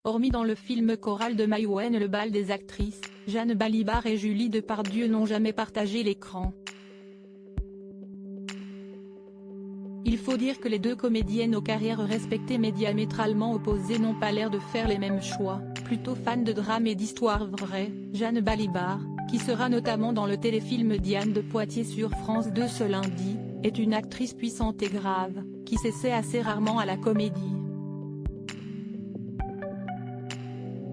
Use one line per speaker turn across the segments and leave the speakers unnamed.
Hormis dans le film choral de Maïwenn Le bal des actrices, Jeanne Balibar et Julie Depardieu n'ont jamais partagé l'écran. Il faut dire que les deux comédiennes aux carrières respectives mais diamétralement opposées n'ont pas l'air de faire les mêmes choix. Plutôt fan de drame et d'histoire vraie, Jeanne Balibar, qui sera notamment dans le téléfilm Diane de Poitiers sur France 2 ce lundi, est une actrice puissante et grave, qui s'essaie assez rarement à la comédie.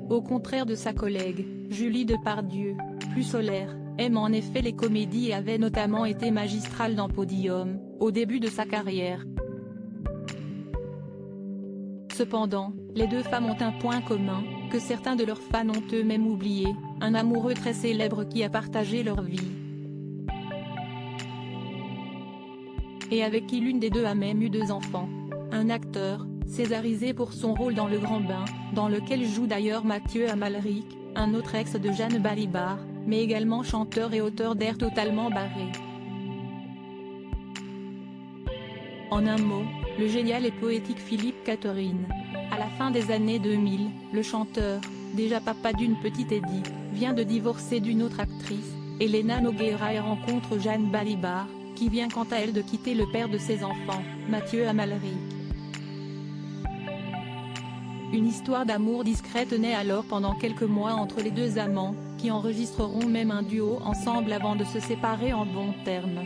Au contraire de sa collègue, Julie Depardieu, plus solaire, aime en effet les comédies et avait notamment été magistrale dans Podium, au début de sa carrière. Cependant, les deux femmes ont un point commun, que certains de leurs fans ont eux-mêmes oublié, un amoureux très célèbre qui a partagé leur vie. Et avec qui l'une des deux a même eu 2 enfants. Un acteur, césarisé pour son rôle dans Le Grand Bain, dans lequel joue d'ailleurs Mathieu Amalric, un autre ex de Jeanne Balibar, mais également chanteur et auteur d'airs totalement barrés. En un mot, le génial et poétique Philippe Catherine. À la fin des années 2000, le chanteur, déjà papa d'une petite Edith, vient de divorcer d'une autre actrice, Elena Nogueira, et rencontre Jeanne Balibar, qui vient quant à elle de quitter le père de ses enfants, Mathieu Amalric. Une histoire d'amour discrète naît alors pendant quelques mois entre les deux amants, qui enregistreront même un duo ensemble avant de se séparer en bons termes.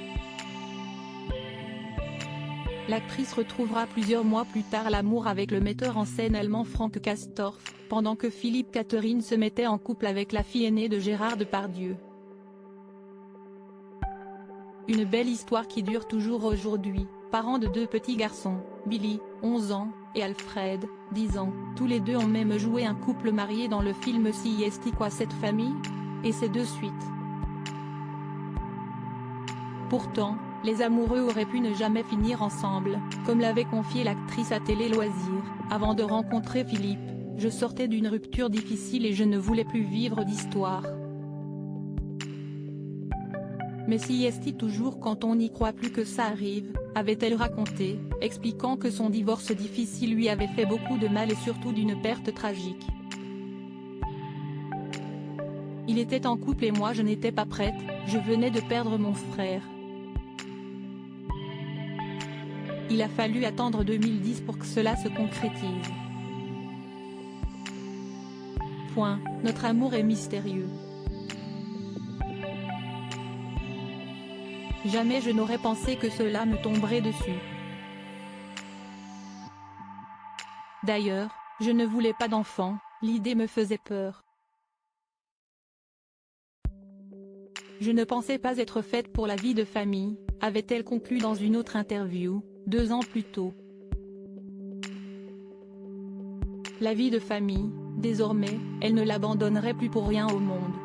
L'actrice retrouvera plusieurs mois plus tard l'amour avec le metteur en scène allemand Frank Castorf, pendant que Philippe Catherine se mettait en couple avec la fille aînée de Gérard Depardieu. Une belle histoire qui dure toujours aujourd'hui, parents de 2 petits garçons, Billy, 11 ans, et Alfred, 10 ans, tous les deux ont même joué un couple marié dans le film Si est quoi cette famille ? Et c'est de suite. Pourtant, les amoureux auraient pu ne jamais finir ensemble, comme l'avait confié l'actrice à Télé Loisirs, avant de rencontrer Philippe, je sortais d'une rupture difficile et je ne voulais plus vivre d'histoire. Mais si est toujours quand on n'y croit plus que ça arrive, avait-elle raconté, expliquant que son divorce difficile lui avait fait beaucoup de mal et surtout d'une perte tragique. Il était en couple et moi je n'étais pas prête, je venais de perdre mon frère. Il a fallu attendre 2010 pour que cela se concrétise. Notre amour est mystérieux. Jamais je n'aurais pensé que cela me tomberait dessus. D'ailleurs, je ne voulais pas d'enfant, l'idée me faisait peur. Je ne pensais pas être faite pour la vie de famille, avait-elle conclu dans une autre interview, 2 ans plus tôt. La vie de famille, désormais, elle ne l'abandonnerait plus pour rien au monde.